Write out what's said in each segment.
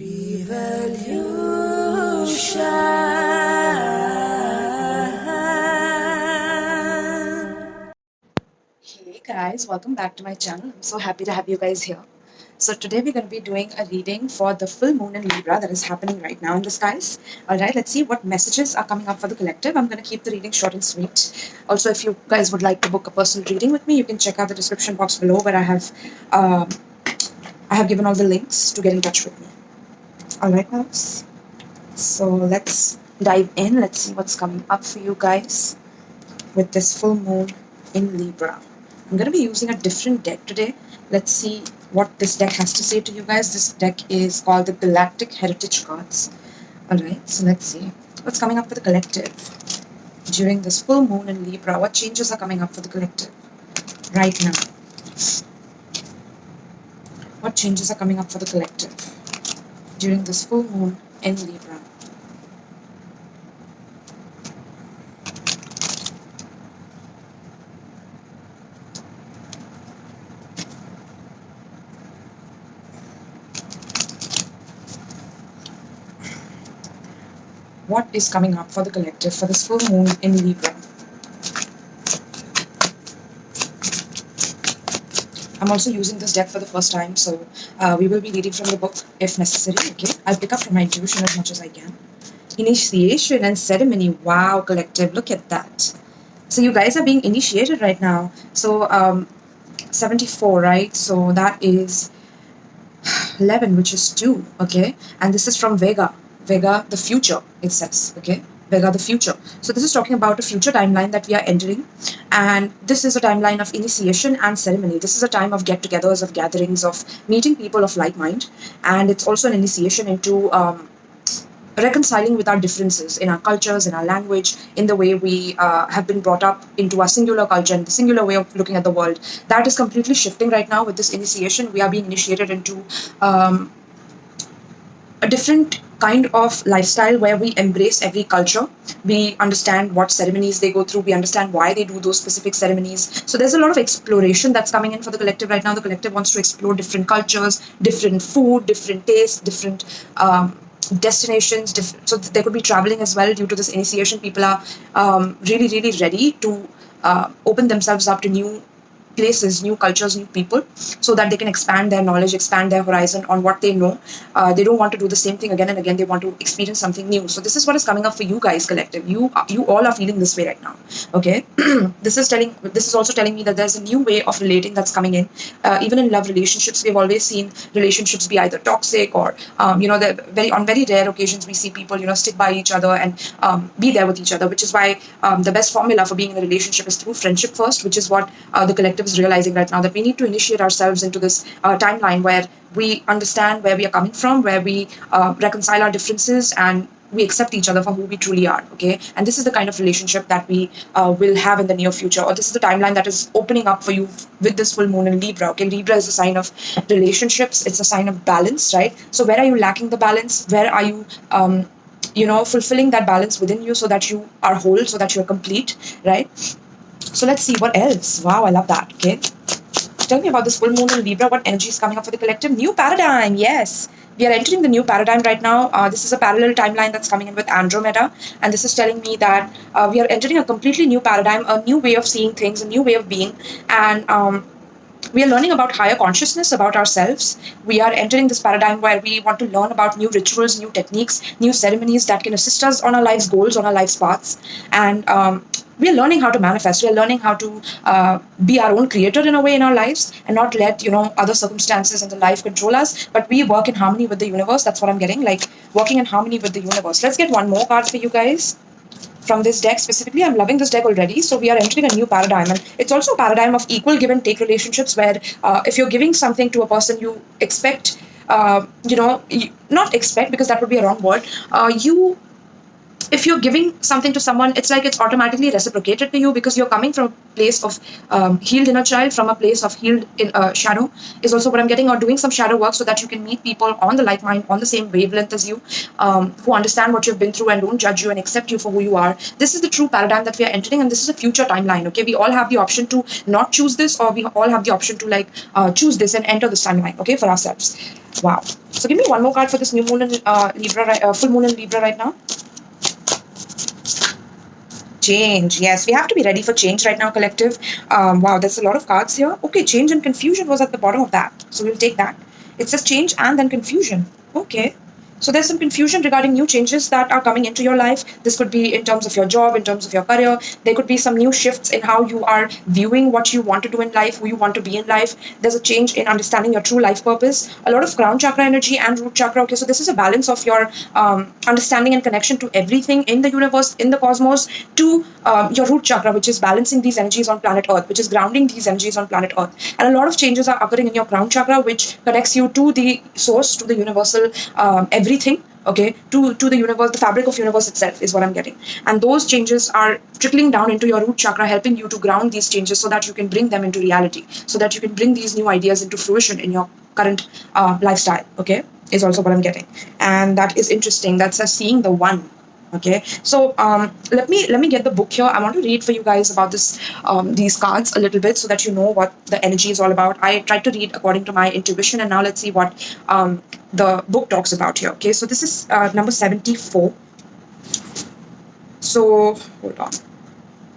Hey guys, welcome back to my channel. I'm so happy to have you guys here. So today we're going to be doing a reading for the full moon in Libra that is happening right now in the skies. Alright, let's see what messages are coming up for the collective. I'm going to keep the reading short and sweet. Also, if you guys would like to book a personal reading with me, you can check out the description box below where I have given all the links to get in touch with me. Alright guys, so let's dive in. Let's see what's coming up for you guys with this full moon in Libra. I'm going to be using a different deck today. Let's see what this deck has to say to you guys. This deck is called the Galactic Heritage Cards. Alright, so let's see what's coming up for the collective during this full moon in Libra. What changes are coming up for the collective right now? What changes are coming up for the collective during this full moon in Libra? What is coming up for the collective for this full moon in Libra? I'm also using this deck for the first time, so we will be reading from the book if necessary, okay? I'll pick up from my intuition as much as I can. Initiation and ceremony. Wow, collective, look at that. So you guys are being initiated right now. So 74, right? So that is 11, which is 2, okay? And this is from Vega. Vega, the future, it says, okay? Vega, the future. So this is talking about a future timeline that we are entering. And this is a timeline of initiation and ceremony. This is a time of get-togethers, of gatherings, of meeting people of like mind. And it's also an initiation into reconciling with our differences in our cultures, in our language, in the way we have been brought up into our singular culture and the singular way of looking at the world. That is completely shifting right now with this initiation. We are being initiated into a different kind of lifestyle where we embrace every culture. We understand what ceremonies they go through. We understand why they do those specific ceremonies. So there's a lot of exploration that's coming in for the collective right now. The collective wants to explore different cultures, different food, different tastes, different destinations. So they could be traveling as well due to this initiation. People are really, really ready to open themselves up to new places, new cultures, new people, so that they can expand their knowledge, expand their horizon on what they know. They don't want to do the same thing again and again. They want to experience something new. So this is what is coming up for you guys, collective. You all are feeling this way right now. Okay, this is also telling me that there's a new way of relating that's coming in. Even in love relationships, we've always seen relationships be either toxic or on very rare occasions we see people stick by each other and be there with each other, which is why the best formula for being in a relationship is through friendship first, which is what the collective is realizing right now, that we need to initiate ourselves into this timeline where we understand where we are coming from, where we reconcile our differences, and we accept each other for who we truly are, okay? And this is the kind of relationship that we will have in the near future, or this is the timeline that is opening up for you with this full moon in Libra, okay? Libra is a sign of relationships. It's a sign of balance, right? So where are you lacking the balance? Where are you fulfilling that balance within you so that you are whole, so that you're complete, right? So let's see what else. Wow, I love that. Okay. Tell me about this full moon in Libra. What energy is coming up for the collective? New paradigm. Yes. We are entering the new paradigm right now. This is a parallel timeline that's coming in with Andromeda. And this is telling me that we are entering a completely new paradigm, a new way of seeing things, a new way of being. And we are learning about higher consciousness about ourselves. We are entering this paradigm where we want to learn about new rituals, new techniques, new ceremonies that can assist us on our life's goals, on our life's paths. And we are learning how to manifest. We are learning how to be our own creator in a way in our lives, and not let other circumstances in the life control us, but we work in harmony with the universe. That's what I'm getting, like working in harmony with the universe. Let's get one more card for you guys from this deck specifically. I'm loving this deck already. So we are entering a new paradigm, and it's also a paradigm of equal give and take relationships, where if you're giving something to a person, you expect, not expect, because that would be a wrong word, you if you're giving something to someone, it's like it's automatically reciprocated to you, because you're coming from a place of healed inner child, from a place of healed in shadow is also what I'm getting, or doing some shadow work so that you can meet people on the like mind, on the same wavelength as you, who understand what you've been through and don't judge you and accept you for who you are. This is the true paradigm that we are entering, and this is a future timeline. Okay, we all have the option to not choose this, or we all have the option to like choose this and enter this timeline. Okay, for ourselves. Wow. So give me one more card for this new moon in Libra, full moon in Libra right now. Change. Yes, we have to be ready for change right now, collective. Wow, there's a lot of cards here. Okay, change and confusion was at the bottom of that. So we'll take that. It says change and then confusion. Okay. So there's some confusion regarding new changes that are coming into your life. This could be in terms of your job, in terms of your career. There could be some new shifts in how you are viewing what you want to do in life, who you want to be in life. There's a change in understanding your true life purpose. A lot of crown chakra energy and root chakra. Okay, so this is a balance of your understanding and connection to everything in the universe, in the cosmos, to your root chakra, which is balancing these energies on planet Earth, which is grounding these energies on planet Earth. And a lot of changes are occurring in your crown chakra, which connects you to the source, to the universal everything, okay, to the universe, the fabric of universe itself is what I'm getting. And those changes are trickling down into your root chakra, helping you to ground these changes so that you can bring them into reality, so that you can bring these new ideas into fruition in your current lifestyle. Okay, is also what I'm getting. And that is interesting. That's a seeing the one. Okay, so let me get the book here. I want to read for you guys about this these cards a little bit, so that you know what the energy is all about. I tried to read according to my intuition, and now let's see what the book talks about here. Okay, so this is number 74. So hold on.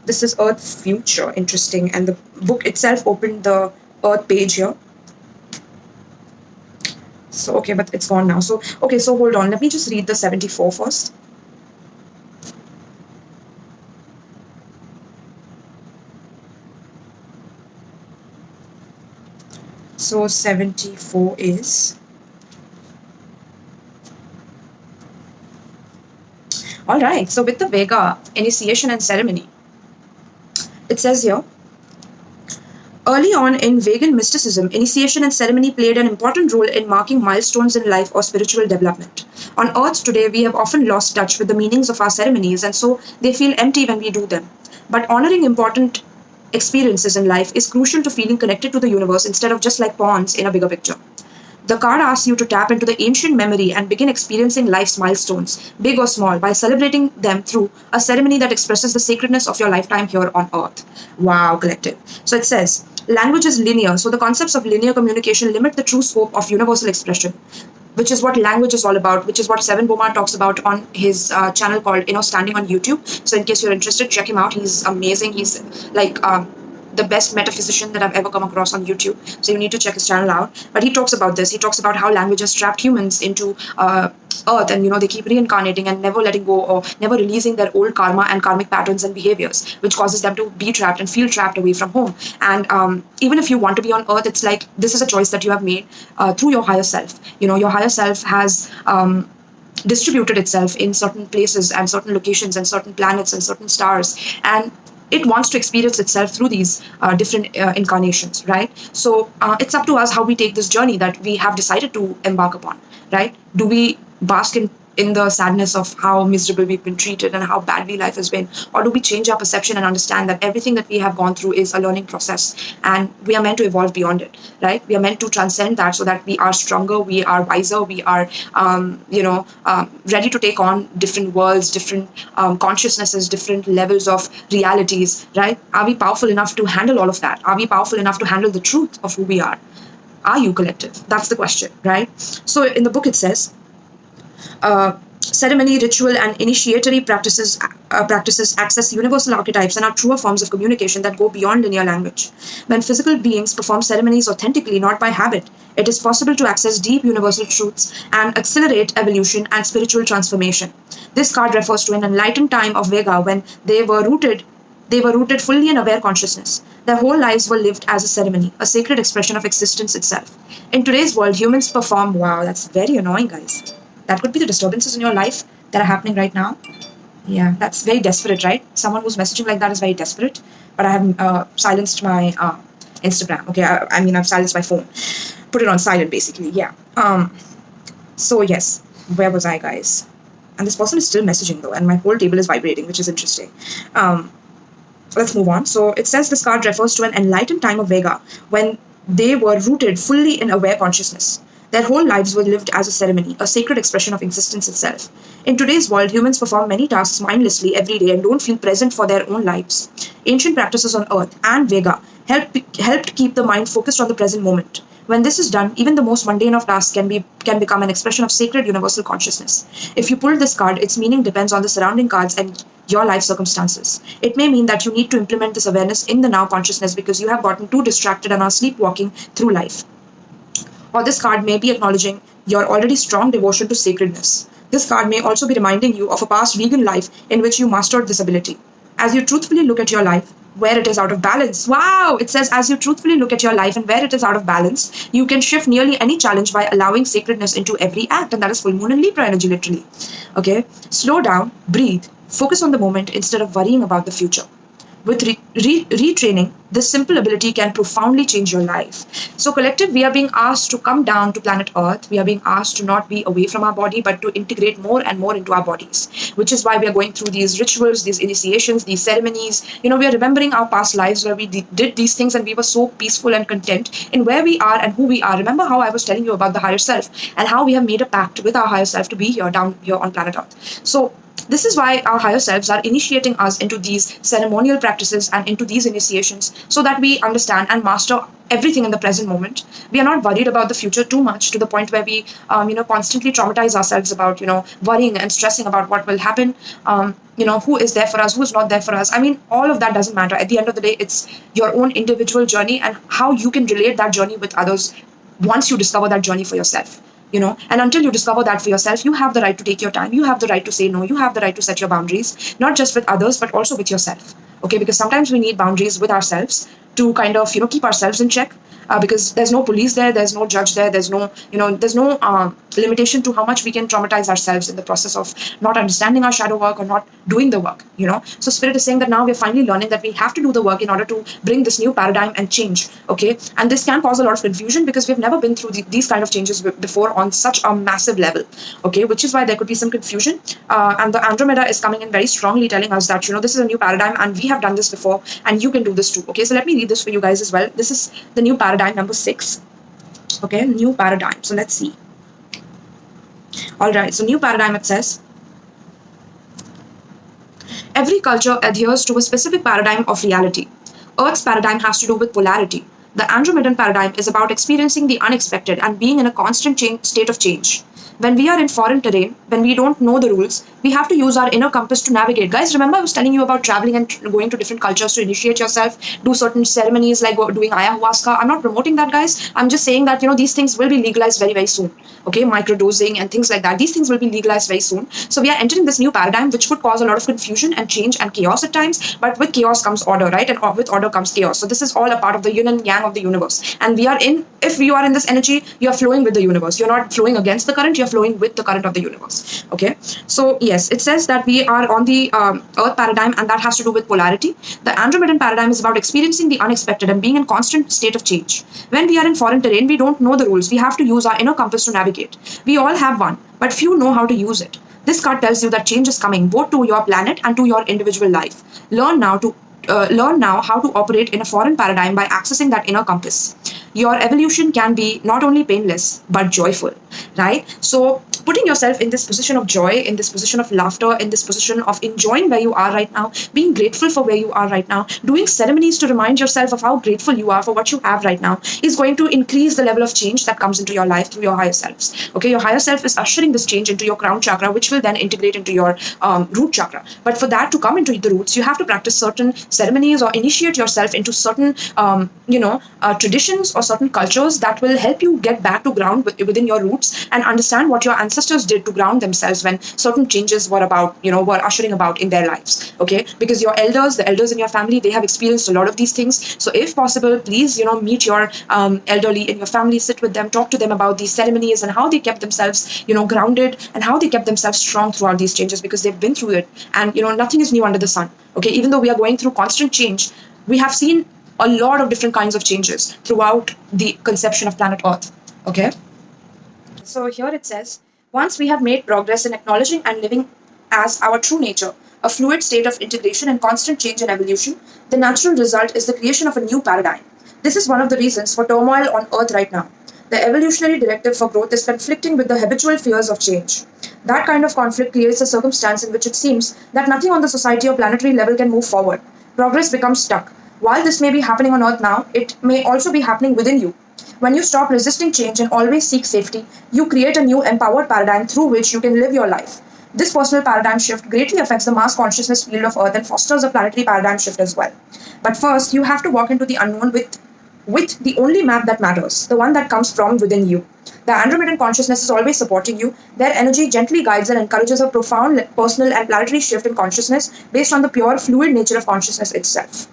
This is Earth Future. Interesting. And the book itself opened the Earth page here. So okay, but it's gone now. So okay, so hold on. Let me just read the 74 first. So 74 is, all right. So with the Vega, initiation and ceremony, it says here, early on in Vegan mysticism, initiation and ceremony played an important role in marking milestones in life or spiritual development. On Earth today, we have often lost touch with the meanings of our ceremonies, and so they feel empty when we do them. But honoring important experiences in life is crucial to feeling connected to the universe instead of just like pawns in a bigger picture. The card asks you to tap into the ancient memory and begin experiencing life's milestones, big or small, by celebrating them through a ceremony that expresses the sacredness of your lifetime here on Earth. Wow, collective. So it says, language is linear, so the concepts of linear communication limit the true scope of universal expression, which is what language is all about, which is what Sevan Bomar talks about on his channel called Standing on YouTube. So in case you're interested, check him out. He's amazing. He's like the best metaphysician that I've ever come across on YouTube. So you need to check his channel out. But he talks about this. He talks about how language has trapped humans into Earth, and they keep reincarnating and never letting go, or never releasing their old karma and karmic patterns and behaviors, which causes them to be trapped and feel trapped away from home. And even if you want to be on Earth, it's like this is a choice that you have made through your higher self. Your higher self has distributed itself in certain places and certain locations and certain planets and certain stars, and it wants to experience itself through these different incarnations, right? So it's up to us how we take this journey that we have decided to embark upon, right? Do we bask in the sadness of how miserable we've been treated and how badly life has been, or do we change our perception and understand that everything that we have gone through is a learning process, and we are meant to evolve beyond it, right? We are meant to transcend that so that we are stronger, we are wiser, we are ready to take on different worlds, different consciousnesses, different levels of realities, right? Are we powerful enough to handle all of that? Are we powerful enough to handle the truth of who we are? Are you, collective? That's the question, right? So in the book it says, ceremony, ritual, and initiatory practices access universal archetypes and are truer forms of communication that go beyond linear language. When physical beings perform ceremonies authentically, not by habit, it is possible to access deep universal truths and accelerate evolution and spiritual transformation. This card refers to an enlightened time of Vega when they were rooted fully in aware consciousness. Their whole lives were lived as a ceremony, a sacred expression of existence itself. In today's world, humans perform, wow, that's very annoying, guys. That could be the disturbances in your life that are happening right now. Yeah, that's very desperate, right? Someone who's messaging like that is very desperate. But I have silenced my Instagram. Okay, I mean, I've silenced my phone. Put it on silent, basically. Yeah. So yes, where was I, guys? And this person is still messaging though, and my whole table is vibrating, which is interesting. Let's move on. So it says this card refers to an enlightened time of Vega when they were rooted fully in aware consciousness. Their whole lives were lived as a ceremony, a sacred expression of existence itself. In today's world, humans perform many tasks mindlessly every day and don't feel present for their own lives. Ancient practices on Earth and Vega helped keep the mind focused on the present moment. When this is done, even the most mundane of tasks can become an expression of sacred universal consciousness. If you pull this card, its meaning depends on the surrounding cards and your life circumstances. It may mean that you need to implement this awareness in the now consciousness because you have gotten too distracted and are sleepwalking through life. Or this card may be acknowledging your already strong devotion to sacredness. This card may also be reminding you of a past vegan life in which you mastered this ability. As you truthfully look at your life, where it is out of balance. Wow! It says, as you truthfully look at your life and where it is out of balance, you can shift nearly any challenge by allowing sacredness into every act. And that is full moon and Libra energy, literally. Okay? Slow down, breathe, focus on the moment instead of worrying about the future. With retraining, this simple ability can profoundly change your life. So collective, we are being asked to come down to planet Earth. We are being asked to not be away from our body, but to integrate more and more into our bodies, which is why we are going through these rituals, these initiations, these ceremonies. We are remembering our past lives where we did these things and we were so peaceful and content in where we are and who we are. Remember how I was telling you about the higher self and how we have made a pact with our higher self to be here, down here on planet Earth. So this is why our higher selves are initiating us into these ceremonial practices and into these initiations so that we understand and master everything in the present moment. We are not worried about the future too much to the point where we, constantly traumatize ourselves about, worrying and stressing about what will happen. Who is there for us, who is not there for us. I mean, all of that doesn't matter. At the end of the day, it's your own individual journey and how you can relate that journey with others once you discover that journey for yourself. And until you discover that for yourself, you have the right to take your time. You have the right to say no. You have the right to set your boundaries, not just with others, but also with yourself. Okay, because sometimes we need boundaries with ourselves to kind of, keep ourselves in check. Because there's no police there, there's no judge there, there's no limitation to how much we can traumatize ourselves in the process of not understanding our shadow work or not doing the work. So spirit is saying that now we're finally learning that we have to do the work in order to bring this new paradigm and change. Okay, and this can cause a lot of confusion because we've never been through these kind of changes before on such a massive level. Okay, which is why there could be some confusion. And the Andromeda is coming in very strongly telling us that this is a new paradigm and we have done this before and you can do this too. Okay, so let me read this for you guys as well. This is the new paradigm number 6. Okay, new paradigm. So let's see. All right, so new paradigm, it says, every culture adheres to a specific paradigm of reality. Earth's paradigm has to do with polarity. The Andromedan paradigm is about experiencing the unexpected and being in a constant state of change. When we are in foreign terrain, when we don't know the rules, we have to use our inner compass to navigate. Guys, remember I was telling you about traveling and going to different cultures to initiate yourself, do certain ceremonies like doing ayahuasca. I'm not promoting that, guys. I'm just saying that, these things will be legalized very, very soon. Okay, microdosing and things like that. These things will be legalized very soon. So we are entering this new paradigm, which could cause a lot of confusion and change and chaos at times. But with chaos comes order, right? And with order comes chaos. So this is all a part of the yin and yang of the universe. And if you are in this energy, you are flowing with the universe. You're not flowing against the current, you're flowing with the current of the universe. Okay, so yes, it says that we are on the Earth paradigm, and that has to do with polarity. The Andromedan paradigm is about experiencing the unexpected and being in constant state of change. When we are in foreign terrain, we don't know the rules. We have to use our inner compass to navigate. We all have one, but few know how to use it. This card tells you that change is coming both to your planet and to your individual life. Learn now how to operate in a foreign paradigm by accessing that inner compass. Your evolution can be not only painless but joyful, right? So putting yourself in this position of joy, in this position of laughter, in this position of enjoying where you are right now, being grateful for where you are right now, doing ceremonies to remind yourself of how grateful you are for what you have right now is going to increase the level of change that comes into your life through your higher selves. Okay, your higher self is ushering this change into your crown chakra, which will then integrate into your root chakra. But for that to come into the roots, you have to practice certain ceremonies or initiate yourself into certain, traditions or certain cultures that will help you get back to ground within your roots and understand what your ancestors did to ground themselves when certain changes were ushering about in their lives. Okay, because the elders in your family, they have experienced a lot of these things. So if possible, please, meet your elderly in your family, sit with them, talk to them about these ceremonies and how they kept themselves, grounded and how they kept themselves strong throughout these changes, because they've been through it. And, nothing is new under the sun. Okay, even though we are going through constant change, we have seen a lot of different kinds of changes throughout the conception of planet Earth. Okay, so here it says, Once we have made progress in acknowledging and living as our true nature, a fluid state of integration and constant change and evolution, the natural result is the creation of a new paradigm. This is one of the reasons for turmoil on Earth right now. The evolutionary directive for growth is conflicting with the habitual fears of change. That kind of conflict creates a circumstance in which it seems that nothing on the society or planetary level can move forward. Progress becomes stuck. While this may be happening on Earth now, it may also be happening within you. When you stop resisting change and always seek safety, you create a new empowered paradigm through which you can live your life. This personal paradigm shift greatly affects the mass consciousness field of Earth and fosters a planetary paradigm shift as well. But first, you have to walk into the unknown with the only map that matters, the one that comes from within you. The Andromedan consciousness is always supporting you. Their energy gently guides and encourages a profound personal and planetary shift in consciousness based on the pure fluid nature of consciousness itself.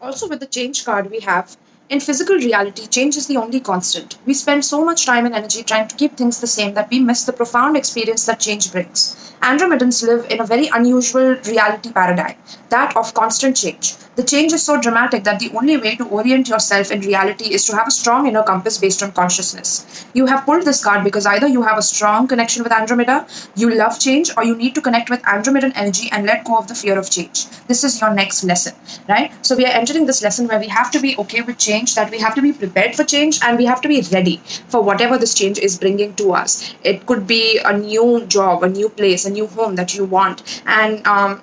Also, with the change card we have, in physical reality, change is the only constant. We spend so much time and energy trying to keep things the same that we miss the profound experience that change brings. Andromedans live in a very unusual reality paradigm, that of constant change. The change is so dramatic that the only way to orient yourself in reality is to have a strong inner compass based on consciousness. You have pulled this card because either you have a strong connection with Andromeda, you love change, or you need to connect with Andromedan energy and let go of the fear of change. This is your next lesson, right? So we are entering this lesson where we have to be okay with change, that we have to be prepared for change, and we have to be ready for whatever this change is bringing to us. It could be a new job, a new place, a new home that you want, and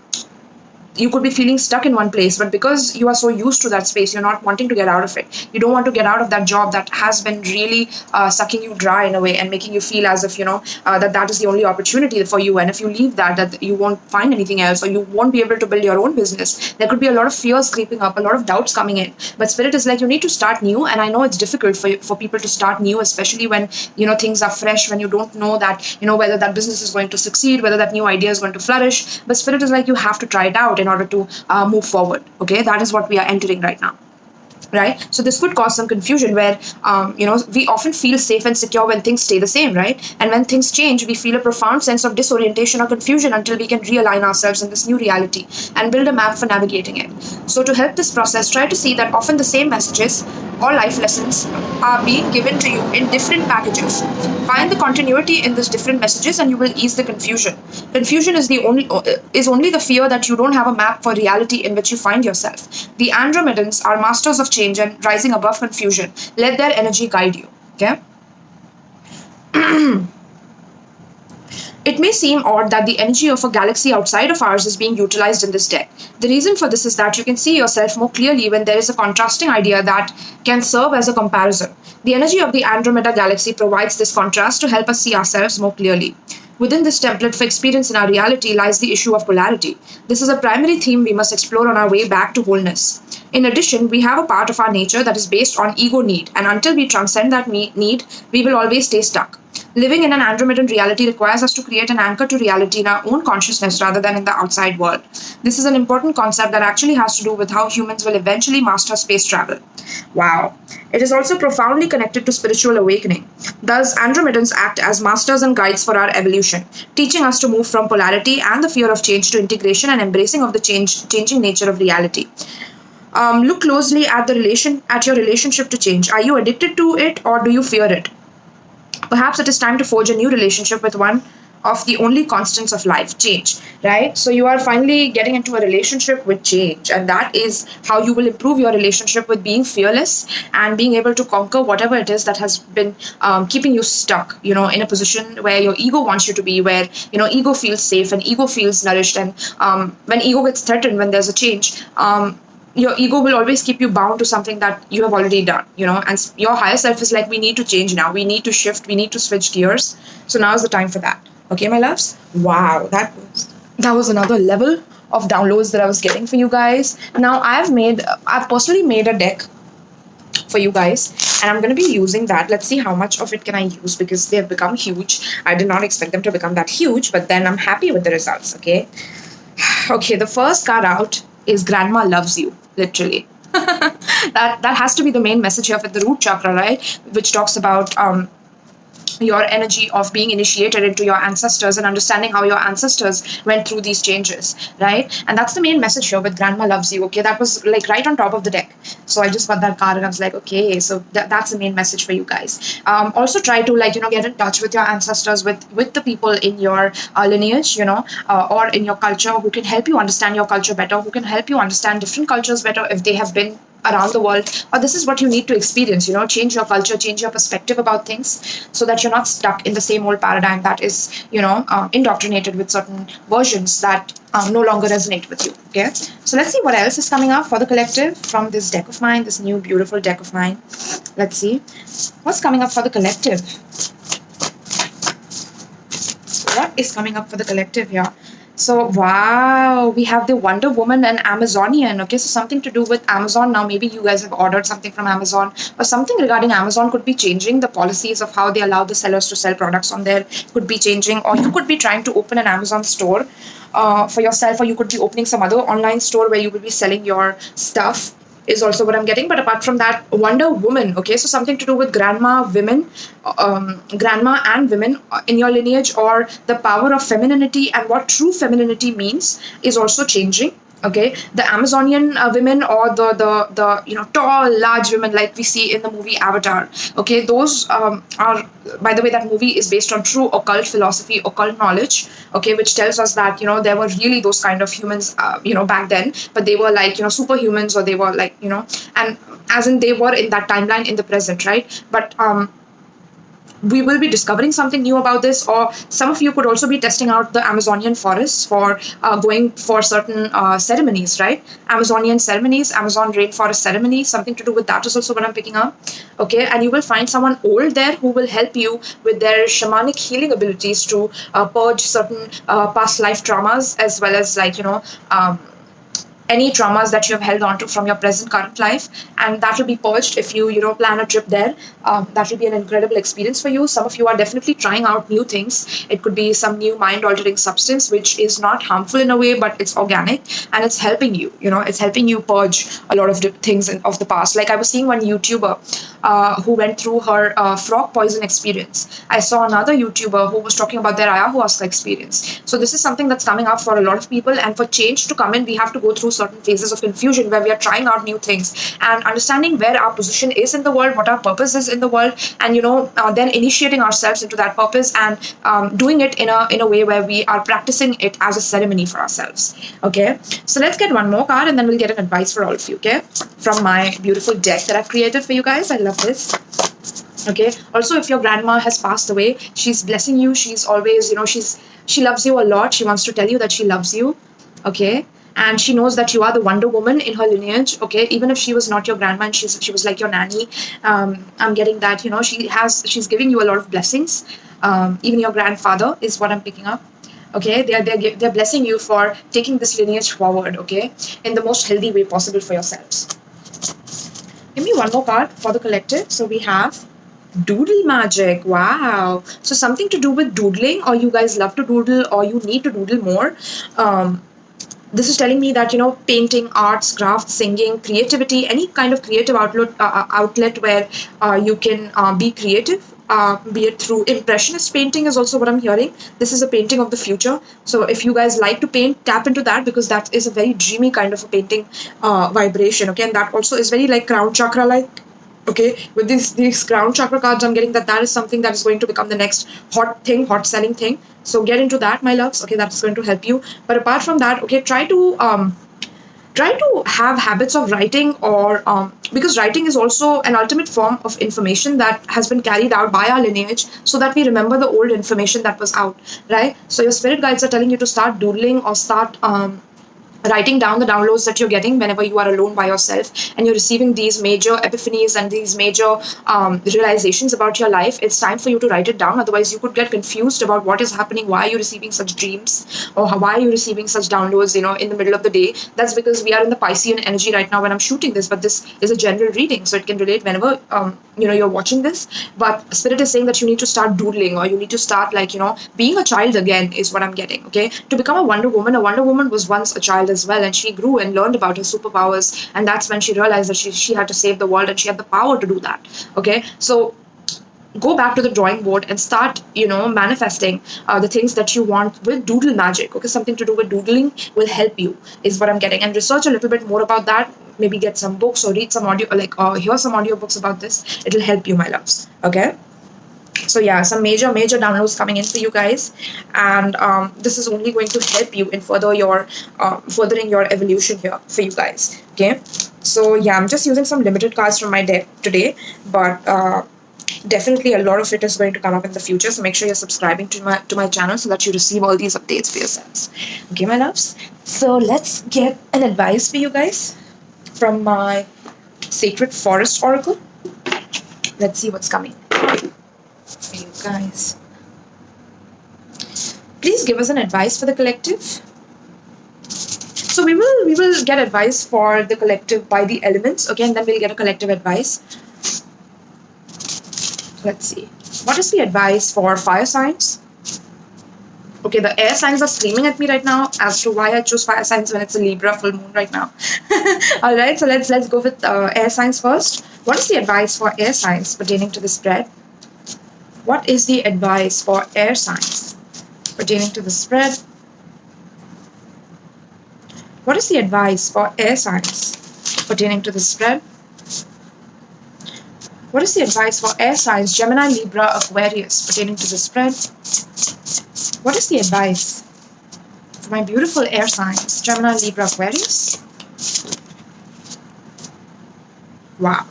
you could be feeling stuck in one place, but because you are so used to that space, you're not wanting to get out of it. You don't want to get out of that job that has been really sucking you dry in a way and making you feel as if, that is the only opportunity for you. And if you leave that you won't find anything else, or you won't be able to build your own business. There could be a lot of fears creeping up, a lot of doubts coming in. But Spirit is like, you need to start new. And I know it's difficult for people to start new, especially when, things are fresh, when you don't know that, whether that business is going to succeed, whether that new idea is going to flourish. But Spirit is like, you have to try it out in order to move forward. Okay, that is what we are entering right now. Right, so this could cause some confusion where we often feel safe and secure when things stay the same, right? And when things change, we feel a profound sense of disorientation or confusion until we can realign ourselves in this new reality and build a map for navigating it. So to help this process, try to see that often the same messages or life lessons are being given to you in different packages. Find the continuity in these different messages and you will ease the confusion. Confusion is only the fear that you don't have a map for reality in which you find yourself. The Andromedans are masters of change and rising above confusion. Let their energy guide you. Okay? It may seem odd that the energy of a galaxy outside of ours is being utilized in this deck. The reason for this is that you can see yourself more clearly when there is a contrasting idea that can serve as a comparison. The energy of the Andromeda galaxy provides this contrast to help us see ourselves more clearly. Within this template for experience in our reality lies the issue of polarity. This is a primary theme we must explore on our way back to wholeness. In addition, we have a part of our nature that is based on ego need, and until we transcend that need, we will always stay stuck. Living in an Andromedan reality requires us to create an anchor to reality in our own consciousness rather than in the outside world. This is an important concept that actually has to do with how humans will eventually master space travel. Wow. It is also profoundly connected to spiritual awakening. Thus, Andromedans act as masters and guides for our evolution, teaching us to move from polarity and the fear of change to integration and embracing of the changing nature of reality. Look closely at your relationship to change. Are you addicted to it or do you fear it? Perhaps it is time to forge a new relationship with one of the only constants of life, change, right? So you are finally getting into a relationship with change, and that is how you will improve your relationship with being fearless and being able to conquer whatever it is that has been keeping you stuck, in a position where your ego wants you to be, where, ego feels safe and ego feels nourished. And when ego gets threatened, when there's a change, your ego will always keep you bound to something that you have already done, and your higher self is like, we need to change now. We need to shift. We need to switch gears. So now is the time for that. Okay, my loves? Wow, that was another level of downloads that I was getting for you guys. Now I've personally made a deck for you guys, and I'm going to be using that. Let's see how much of it can I use, because they have become huge. I did not expect them to become that huge, but then I'm happy with the results. Okay, the first card out is Grandma Loves You, literally. that has to be the main message here for the root chakra, right? Which talks about your energy of being initiated into your ancestors and understanding how your ancestors went through these changes, right? And that's the main message here with Grandma Loves You. Okay, that was like right on top of the deck. So I just got that card and I was like, okay, so that's the main message for you guys. Also try to, like, get in touch with your ancestors, with the people in your lineage, or in your culture, who can help you understand your culture better, who can help you understand different cultures better if they have been around the world, or this is what you need to experience, change your culture, change your perspective about things, so that you're not stuck in the same old paradigm that is, indoctrinated with certain versions that no longer resonate with you. Okay, so let's see what else is coming up for the collective from this deck of mine, this new beautiful deck of mine. Let's see what's coming up for the collective. What is coming up for the collective here? So, wow, we have the Wonder Woman and Amazonian. Okay, so something to do with Amazon. Now, maybe you guys have ordered something from Amazon, or something regarding Amazon could be changing. The policies of how they allow the sellers to sell products on there could be changing, or you could be trying to open an Amazon store for yourself, or you could be opening some other online store where you will be selling your stuff, is also what I'm getting. But apart from that, Wonder Woman, okay, so something to do with grandma and women in your lineage, or the power of femininity and what true femininity means is also changing. Okay, the Amazonian women, or the tall, large women like we see in the movie Avatar. Okay, those are, by the way, that movie is based on true occult philosophy, occult knowledge. Okay, which tells us that there were really those kind of humans, back then, but they were like superhumans, or they were like and as in they were in that timeline in the present, right? But we will be discovering something new about this, or some of you could also be testing out the Amazonian forests for going for certain ceremonies, right? Amazonian ceremonies, Amazon rainforest ceremonies, something to do with that is also what I'm picking up. Okay, and you will find someone old there who will help you with their shamanic healing abilities to purge certain past life traumas, as well as any traumas that you have held onto from your present current life, and that will be purged if you plan a trip there. That will be an incredible experience for you. Some of you are definitely trying out new things. It could be some new mind altering substance which is not harmful in a way, but it's organic, and it's helping you, it's helping you purge a lot of things of the past. Like I was seeing one YouTuber who went through her frog poison experience. I saw another YouTuber who was talking about their ayahuasca experience. So this is something that's coming up for a lot of people, and for change to come in, we have to go through certain phases of confusion where we are trying out new things and understanding where our position is in the world, what our purpose is in the world, and then initiating ourselves into that purpose, and doing it in a way where we are practicing it as a ceremony for ourselves. Okay, so let's get one more card and then we'll get an advice for all of you, okay, from my beautiful deck that I've created for you guys. I love this. Okay, also, if your grandma has passed away, she's blessing you. She's always, she loves you a lot. She wants to tell you that she loves you. Okay, and she knows that you are the Wonder Woman in her lineage. Okay, even if she was not your grandma and she was like your nanny, I'm getting that she's giving you a lot of blessings. Even your grandfather is what I'm picking up. Okay, they're blessing you for taking this lineage forward. Okay, in the most healthy way possible for yourselves. Give me one more card for the collective. So we have Doodle Magic. Wow. So something to do with doodling, or you guys love to doodle, or you need to doodle more. This is telling me that painting, arts, crafts, singing, creativity, any kind of creative outlet where you can be creative, be it through impressionist painting is also what I'm hearing. This is a painting of the future. So if you guys like to paint, tap into that, because that is a very dreamy kind of a painting vibration. Okay, and that also is very like crown chakra like. Okay, with these crown chakra cards, I'm getting that is something that is going to become the next hot selling thing. So get into that, my loves. Okay, that's going to help you. But apart from that, okay, try to have habits of writing, or because writing is also an ultimate form of information that has been carried out by our lineage, so that we remember the old information that was out, right? So your spirit guides are telling you to start doodling, or start writing down the downloads that you're getting whenever you are alone by yourself and you're receiving these major epiphanies and these major realizations about your life. It's time for you to write it down. Otherwise, you could get confused about what is happening, why you're receiving such dreams, or why you're receiving such downloads, in the middle of the day. That's because we are in the Piscean energy right now when I'm shooting this, but this is a general reading, so it can relate whenever, you're watching this. But Spirit is saying that you need to start doodling, or you need to start, being a child again, is what I'm getting, okay? To become a Wonder Woman was once a child as well, and she grew and learned about her superpowers, and that's when she realized that she had to save the world, and she had the power to do that. Okay, so go back to the drawing board and start, manifesting the things that you want with Doodle Magic. Okay, something to do with doodling will help you, is what I'm getting. And research a little bit more about that. Maybe get some books or read some audio, hear some audio books about this. It'll help you, my loves. Okay. So yeah, some major downloads coming in for you guys, and this is only going to help you in furthering your evolution here for you guys. Okay, so yeah, I'm just using some limited cards from my deck today, but definitely a lot of it is going to come up in the future. So make sure you're subscribing to my channel so that you receive all these updates for yourselves. Okay, my loves. So let's get an advice for you guys from my Sacred Forest Oracle. Let's see what's coming for you guys. Please give us an advice for the collective. So we will get advice for the collective by the elements, okay, and then we'll get a collective advice. Let's see. What is the advice for fire signs? Okay, the air signs are screaming at me right now as to why I choose fire signs when it's a Libra full moon right now. All right, so let's go with air signs first. What is the advice for air signs pertaining to the spread? What is the advice for air signs pertaining to the spread? What is the advice for air signs pertaining to the spread? What is the advice for air signs, Gemini, Libra, Aquarius, pertaining to the spread? What is the advice for my beautiful air signs, Gemini, Libra, Aquarius? Wow.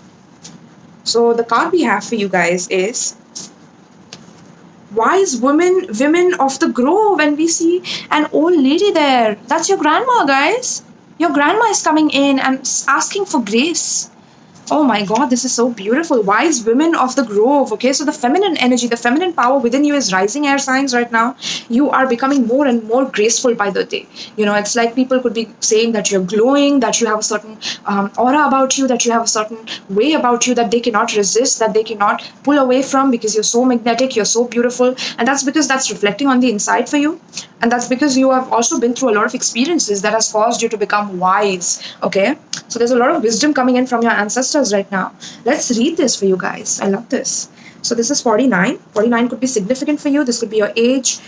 So the card we have for you guys is Wise Women of the Grove, and we see an old lady there. That's your grandma, guys. Your grandma is coming in and asking for grace. Oh my God, this is so beautiful. Wise Women of the Grove. Okay, so the feminine energy, the feminine power within you is rising, air signs, right now. You are becoming more and more graceful by the day. It's like people could be saying that you're glowing, that you have a certain aura about you, that you have a certain way about you that they cannot resist, that they cannot pull away from, because you're so magnetic, you're so beautiful. And that's because that's reflecting on the inside for you. And that's because you have also been through a lot of experiences that has caused you to become wise. Okay, so there's a lot of wisdom coming in from your ancestors right now. Let's read this for you guys. I love this. So this is 49. 49 could be significant for you. This could be your age.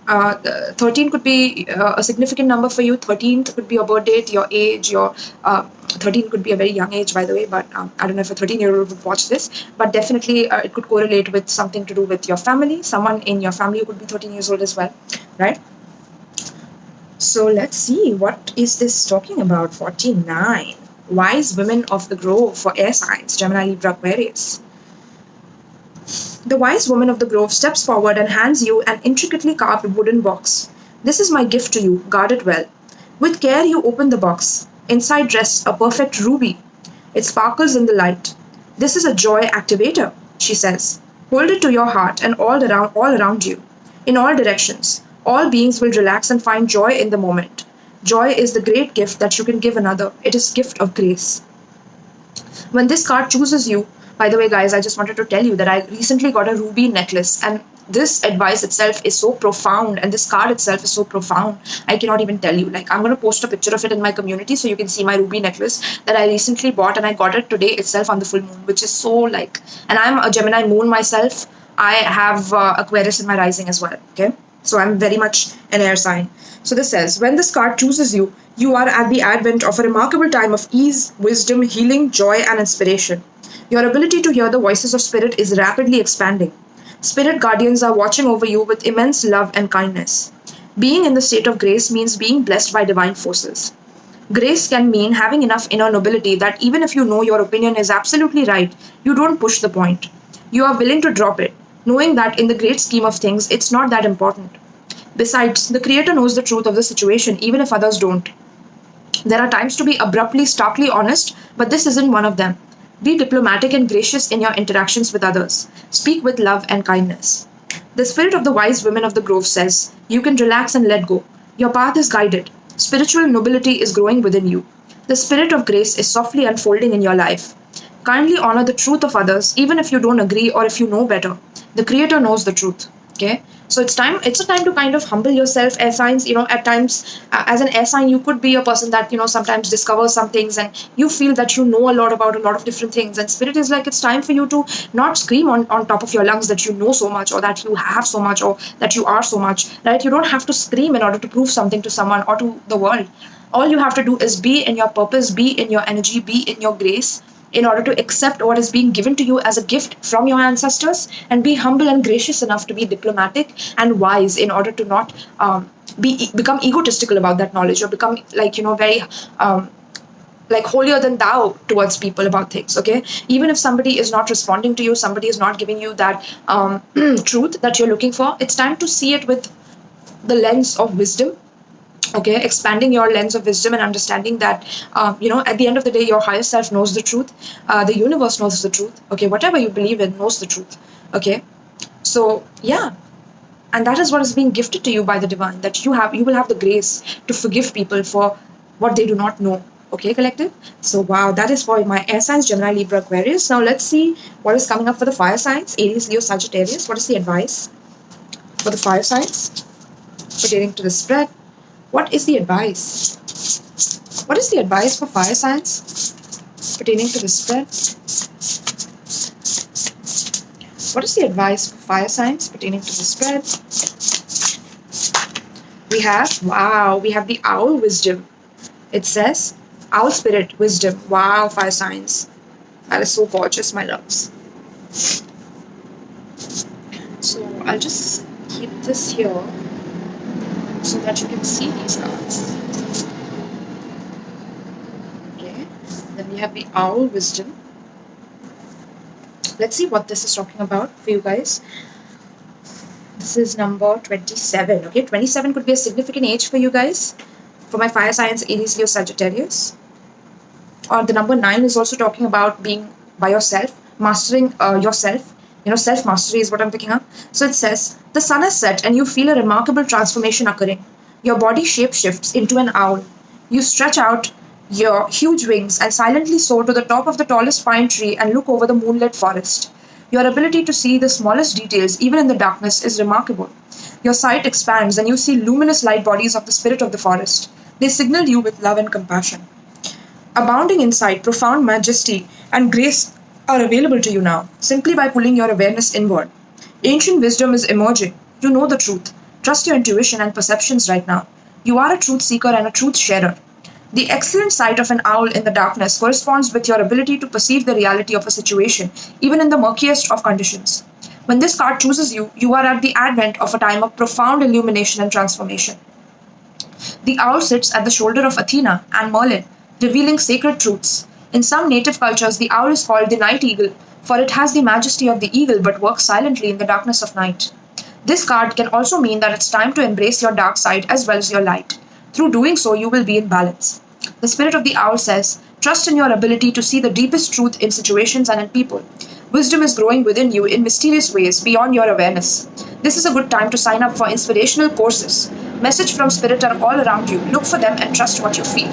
13 could be a significant number for you. 13 could be your birth date, your age, your 13 could be a very young age, by the way, but I don't know if a 13-year-old would watch this, but definitely it could correlate with something to do with your family, someone in your family who could be 13 years old as well, right? So let's see, what is this talking about? 49. Wise Women of the Grove for air signs, Gemini, Libra, Aquarius. The wise woman of the grove steps forward and hands you an intricately carved wooden box. This is my gift to you, guard it well. With care you open the box. Inside rests a perfect ruby. It sparkles in the light. This is a joy activator, she says. Hold it to your heart and all around you. In all directions, all beings will relax and find joy in the moment. Joy is the great gift that you can give another. It is gift of grace. When this card chooses you, by the way, guys, I just wanted to tell you that I recently got a ruby necklace, and this advice itself is so profound, and this card itself is so profound. I cannot even tell you. I'm going to post a picture of it in my community so you can see my ruby necklace that I recently bought, and I got it today itself on the full moon, which is so and I'm a Gemini moon myself. I have Aquarius in my rising as well. Okay, so I'm very much an air sign. So this says, when this card chooses you, you are at the advent of a remarkable time of ease, wisdom, healing, joy, and inspiration. Your ability to hear the voices of spirit is rapidly expanding. Spirit guardians are watching over you with immense love and kindness. Being in the state of grace means being blessed by divine forces. Grace can mean having enough inner nobility that even if you know your opinion is absolutely right, you don't push the point. You are willing to drop it, knowing that in the great scheme of things, it's not that important. Besides, the Creator knows the truth of the situation, even if others don't. There are times to be abruptly, starkly honest, but this isn't one of them. Be diplomatic and gracious in your interactions with others. Speak with love and kindness. The spirit of the wise women of the grove says, you can relax and let go. Your path is guided. Spiritual nobility is growing within you. The spirit of grace is softly unfolding in your life. Kindly honor the truth of others, even if you don't agree or if you know better. The Creator knows the truth. Okay? So it's a time to kind of humble yourself, air signs. At times, as an air sign, you could be a person that sometimes discovers some things, and you feel that you know a lot about a lot of different things, and spirit is like, it's time for you to not scream on top of your lungs that you know so much, or that you have so much, or that you are so much, right? You don't have to scream in order to prove something to someone or to the world. All you have to do is be in your purpose, be in your energy, be in your grace, in order to accept what is being given to you as a gift from your ancestors, and be humble and gracious enough to be diplomatic and wise, in order to not become egotistical about that knowledge, or become like very like holier than thou towards people about things. Okay, even if somebody is not responding to you, somebody is not giving you that truth that you're looking for, it's time to see it with the lens of wisdom. Okay, expanding your lens of wisdom and understanding that at the end of the day, your higher self knows the truth. The universe knows the truth. Okay, whatever you believe in knows the truth. Okay, so yeah, and that is what is being gifted to you by the divine, that you will have the grace to forgive people for what they do not know. Okay, collective. So wow, that is for my air signs, Gemini, Libra, Aquarius. Now let's see what is coming up for the fire signs, Aries, Leo, Sagittarius. What is the advice for the fire signs pertaining to the spread? What is the advice? What is the advice for fire signs pertaining to the spread? What is the advice for fire signs pertaining to the spread? We have the owl wisdom. It says, owl spirit wisdom. Wow, fire signs. That is so gorgeous, my loves. So I'll just keep this here so that you can see these cards. Okay, then we have the owl wisdom. Let's see what this is talking about for you guys. This is number 27. Okay, 27 could be a significant age for you guys. For my fire signs, Aries, Leo, Sagittarius. Or the number 9 is also talking about being by yourself, mastering yourself. Self mastery is what I'm picking up. So it says, the sun has set and you feel a remarkable transformation occurring. Your body shape shifts into an owl. You stretch out your huge wings and silently soar to the top of the tallest pine tree and look over the moonlit forest. Your ability to see the smallest details, even in the darkness, is remarkable. Your sight expands and you see luminous light bodies of the spirit of the forest. They signal you with love and compassion. Abounding insight, profound majesty, and grace are available to you now, simply by pulling your awareness inward. Ancient wisdom is emerging. You know the truth. Trust your intuition and perceptions right now. You are a truth seeker and a truth sharer. The excellent sight of an owl in the darkness corresponds with your ability to perceive the reality of a situation, even in the murkiest of conditions. When this card chooses you, you are at the advent of a time of profound illumination and transformation. The owl sits at the shoulder of Athena and Merlin, revealing sacred truths. In some native cultures, the owl is called the night eagle, for it has the majesty of the eagle but works silently in the darkness of night. This card can also mean that it's time to embrace your dark side as well as your light. Through doing so, you will be in balance. The spirit of the owl says, trust in your ability to see the deepest truth in situations and in people. Wisdom is growing within you in mysterious ways beyond your awareness. This is a good time to sign up for inspirational courses. Message from spirit are all around you. Look for them and trust what you feel.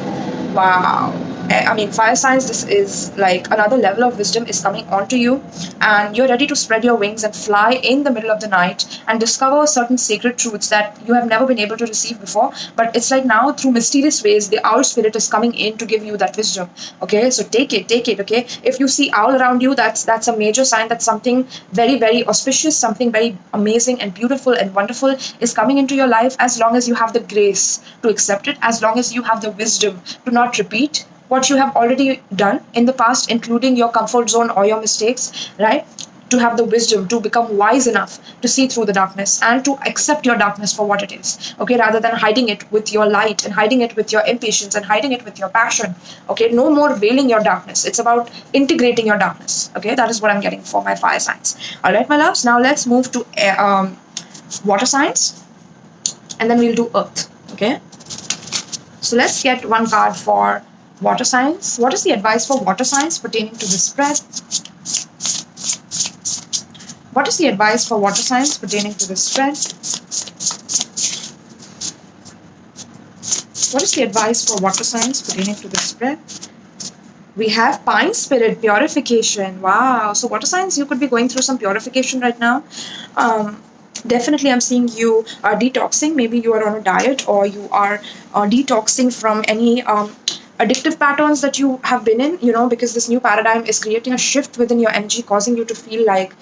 Wow. I mean, fire signs, this is like another level of wisdom is coming onto you, and you're ready to spread your wings and fly in the middle of the night and discover certain sacred truths that you have never been able to receive before. But it's like now, through mysterious ways, the owl spirit is coming in to give you that wisdom. Okay, so take it. Okay, if you see owl around you, that's a major sign that something very, very auspicious, something very amazing and beautiful and wonderful is coming into your life. As long as you have the grace to accept it, as long as you have the wisdom to not repeat what you have already done in the past, including your comfort zone or your mistakes, right? To have the wisdom to become wise enough to see through the darkness and to accept your darkness for what it is, okay, rather than hiding it with your light and hiding it with your impatience and hiding it with your passion. Okay, no more veiling your darkness. It's about integrating your darkness. Okay, that is what I'm getting for my fire signs. All right, my loves, now let's move to water signs, and then we'll do earth. Okay, so let's get one card for water signs. What is the advice for water signs pertaining to the spread? What is the advice for water signs pertaining to the spread? What is the advice for water signs pertaining to the spread? We have pine spirit, purification. Wow. So water signs, you could be going through some purification right now. Definitely, I'm seeing you detoxing. Maybe you are on a diet, or you are detoxing from any addictive patterns that you have been in, because this new paradigm is creating a shift within your energy, causing you to feel like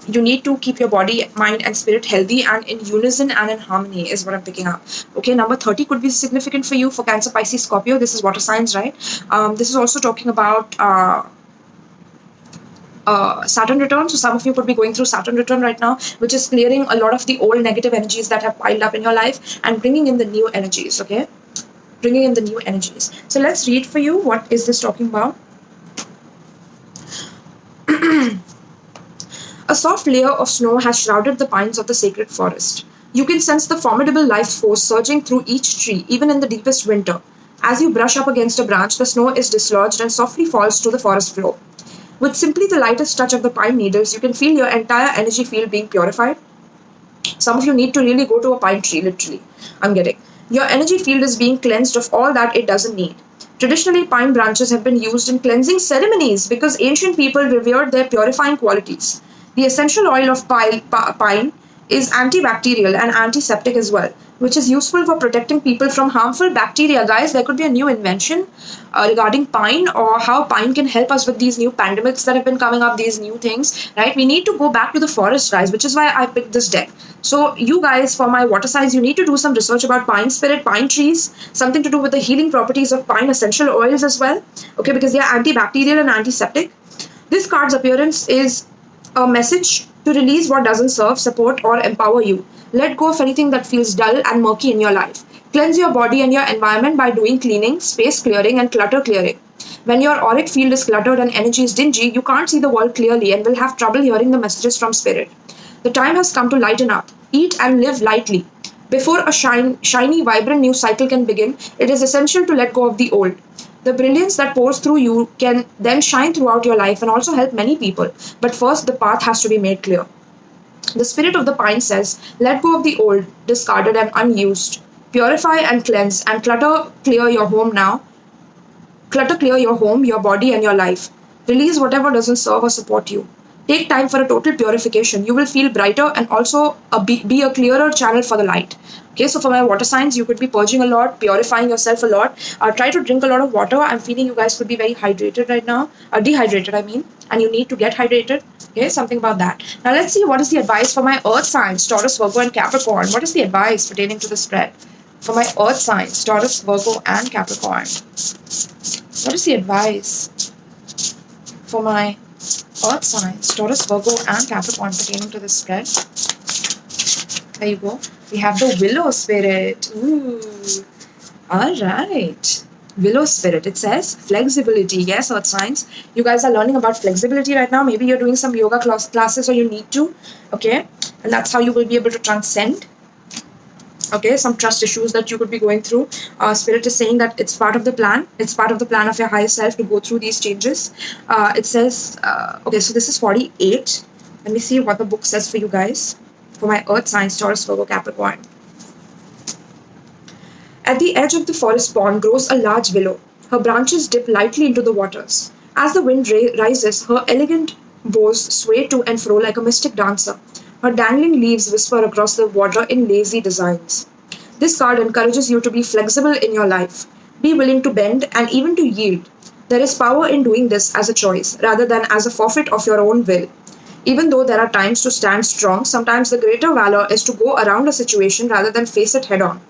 you need to keep your body, mind, and spirit healthy and in unison and in harmony, is what I'm picking up. Okay, number 30 could be significant for you for Cancer, Pisces, Scorpio. This is water signs, right? This is also talking about Saturn return. So some of you could be going through Saturn return right now, which is clearing a lot of the old negative energies that have piled up in your life and bringing in the new energies. Okay, bringing in the new energies. So let's read for you. What is this talking about? A soft layer of snow has shrouded the pines of the sacred forest. You can sense the formidable life force surging through each tree, even in the deepest winter. As you brush up against a branch, the snow is dislodged and softly falls to the forest floor. With simply the lightest touch of the pine needles, you can feel your entire energy field being purified. Some of you need to really go to a pine tree, literally. I'm getting. Your energy field is being cleansed of all that it doesn't need. Traditionally, pine branches have been used in cleansing ceremonies because ancient people revered their purifying qualities. The essential oil of pine is antibacterial and antiseptic as well, which is useful for protecting people from harmful bacteria. Guys, there could be a new invention regarding pine, or how pine can help us with these new pandemics that have been coming up, these new things, right? We need to go back to the forest, guys, which is why I picked this deck. So you guys, for my water signs, you need to do some research about pine spirit, pine trees, something to do with the healing properties of pine essential oils as well, okay, because they are antibacterial and antiseptic. This card's appearance is a message to release what doesn't serve, support, or empower you. Let go of anything that feels dull and murky in your life. Cleanse your body and your environment by doing cleaning, space clearing, and clutter clearing. When your auric field is cluttered and energy is dingy, you can't see the world clearly and will have trouble hearing the messages from spirit. The time has come to lighten up. Eat and live lightly. Before a shiny, vibrant new cycle can begin, it is essential to let go of the old. The brilliance that pours through you can then shine throughout your life and also help many people. But first, the path has to be made clear. The spirit of the pine says, let go of the old, discarded, and unused. Purify and cleanse, and clutter clear your home now. Clutter clear your home, your body, and your life. Release whatever doesn't serve or support you. Take time for a total purification. You will feel brighter and also be a clearer channel for the light. Okay, so for my water signs, you could be purging a lot, purifying yourself a lot. Try to drink a lot of water. I'm feeling you guys could be very hydrated right now. Dehydrated, I mean. And you need to get hydrated. Okay, something about that. Now let's see what is the advice for my earth signs, Taurus, Virgo, and Capricorn. What is the advice pertaining to the spread? For my earth signs, Taurus, Virgo, and Capricorn. What is the advice for my earth signs, Taurus, Virgo, and Capricorn pertaining to the spread? There you go. We have the Willow Spirit. Ooh. All right. Willow Spirit. It says flexibility. Yes, earth signs. You guys are learning about flexibility right now. Maybe you're doing some yoga classes, or you need to. Okay. And that's how you will be able to transcend. Okay, some trust issues that you could be going through. Spirit is saying that it's part of the plan. It's part of the plan of your higher self to go through these changes. It says, okay, so this is 48. Let me see what the book says for you guys. For my earth signs, Taurus, Virgo, Capricorn. At the edge of the forest pond grows a large willow. Her branches dip lightly into the waters. As the wind rises, her elegant boughs sway to and fro like a mystic dancer. Her dangling leaves whisper across the water in lazy designs. This card encourages you to be flexible in your life. Be willing to bend and even to yield. There is power in doing this as a choice rather than as a forfeit of your own will. Even though there are times to stand strong, sometimes the greater valor is to go around a situation rather than face it head on.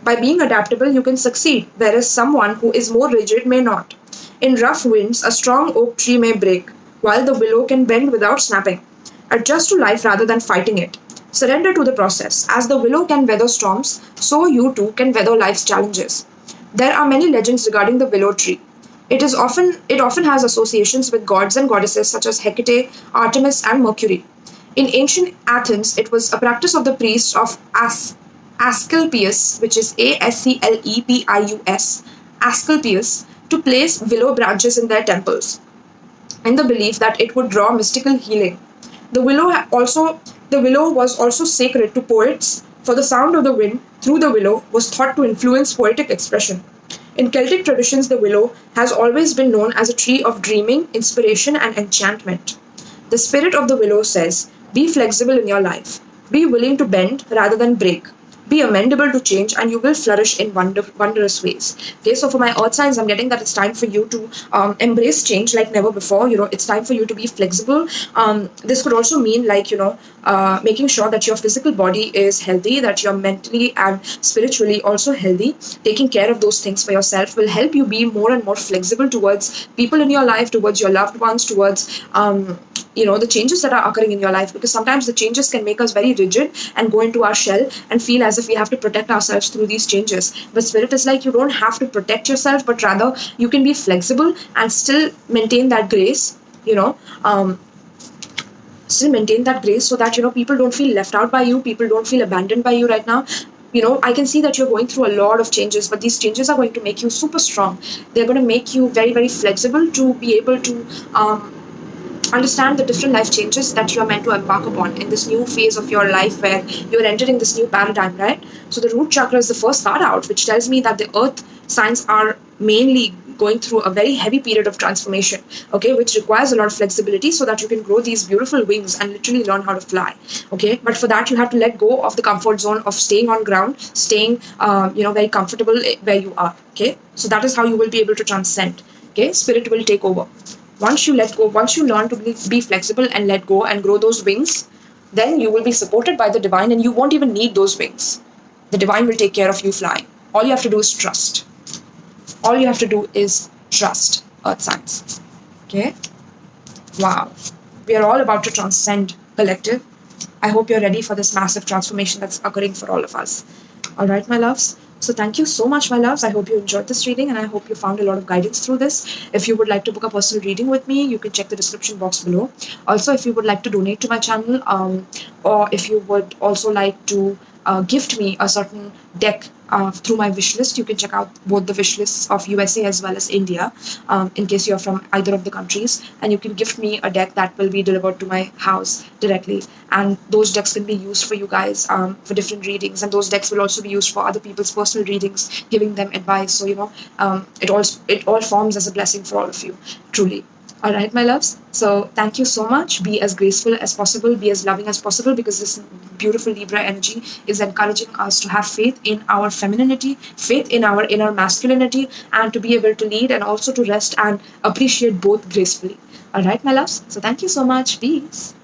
By being adaptable, you can succeed, whereas someone who is more rigid may not. In rough winds, a strong oak tree may break, while the willow can bend without snapping. Adjust to life rather than fighting it. Surrender to the process. As the willow can weather storms, so you too can weather life's challenges. There are many legends regarding the willow tree. It often has associations with gods and goddesses such as Hecate, Artemis, and Mercury. In ancient Athens, it was a practice of the priests of Asclepius, which is Asclepius, Asclepius, to place willow branches in their temples, in the belief that it would draw mystical healing. The willow was also sacred to poets, for the sound of the wind through the willow was thought to influence poetic expression. In Celtic traditions, the willow has always been known as a tree of dreaming, inspiration, and enchantment. The spirit of the willow says, be flexible in your life. Be willing to bend rather than break. Be amendable to change, and you will flourish in wondrous ways. Okay, so for my earth signs, I'm getting that it's time for you to embrace change like never before. It's time for you to be flexible. This could also mean, like, making sure that your physical body is healthy, that you're mentally and spiritually also healthy. Taking care of those things for yourself will help you be more and more flexible towards people in your life, towards your loved ones, towards the changes that are occurring in your life, because sometimes the changes can make us very rigid and go into our shell and feel as if we have to protect ourselves through these changes. But spirit is like, you don't have to protect yourself, but rather you can be flexible and still maintain that grace, still maintain that grace, so that people don't feel left out by you, people don't feel abandoned by you right now. I can see that you're going through a lot of changes, but these changes are going to make you super strong. They're going to make you very, very flexible to be able to understand the different life changes that you're meant to embark upon in this new phase of your life, where you're entering this new paradigm, right? So the root chakra is the first card out, which tells me that the earth signs are mainly going through a very heavy period of transformation, okay, which requires a lot of flexibility so that you can grow these beautiful wings and literally learn how to fly. Okay, but for that you have to let go of the comfort zone of staying on ground, staying very comfortable where you are. Okay, so that is how you will be able to transcend. Okay, spirit will take over. Once you let go, once you learn to be flexible and let go and grow those wings, then you will be supported by the divine, and you won't even need those wings. The divine will take care of you flying. All you have to do is trust. All you have to do is trust, earth signs. Okay? Wow. We are all about to transcend, collective. I hope you're ready for this massive transformation that's occurring for all of us. All right, my loves. So thank you so much, my loves. I hope you enjoyed this reading, and I hope you found a lot of guidance through this. If you would like to book a personal reading with me, you can check the description box below. Also, if you would like to donate to my channel, or if you would also like to gift me a certain deck through my wish list, you can check out both the wish lists of USA as well as India, in case you're from either of the countries, and you can gift me a deck that will be delivered to my house directly, and those decks can be used for you guys for different readings, and those decks will also be used for other people's personal readings, giving them advice. So it all forms as a blessing for all of you, truly. All right, my loves. So thank you so much. Be as graceful as possible, be as loving as possible, because this beautiful Libra energy is encouraging us to have faith in our femininity, faith in our inner masculinity, and to be able to lead and also to rest and appreciate both gracefully. All right, my loves. So thank you so much. Peace.